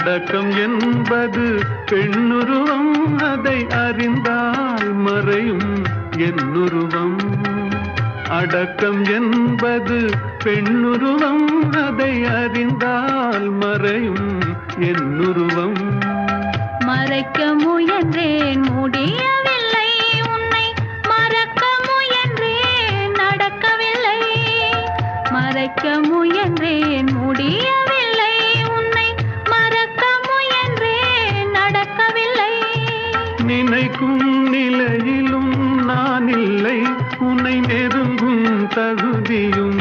அடக்கம் என்பது பெண்ணுருவம், அதை அறிந்தால் மறையும் என்னுருவம். அடக்கம் என்பது பெண்ணுருவம், அதை அறிந்தால் மறையும் என்னுருவம். மறைக்க முயன்றேன் முடியவில்லை, உன்னை மறக்க முயன்றேன் நடக்கவில்லை. மறைக்க முயன்றேன் முடியவில்லை, உன்னை மறக்க முயன்றேன் நடக்கவில்லை. நினைக்கும் நிலையிலும் நான் இல்லை, உன்னை நெருங்கும் தகுதியும்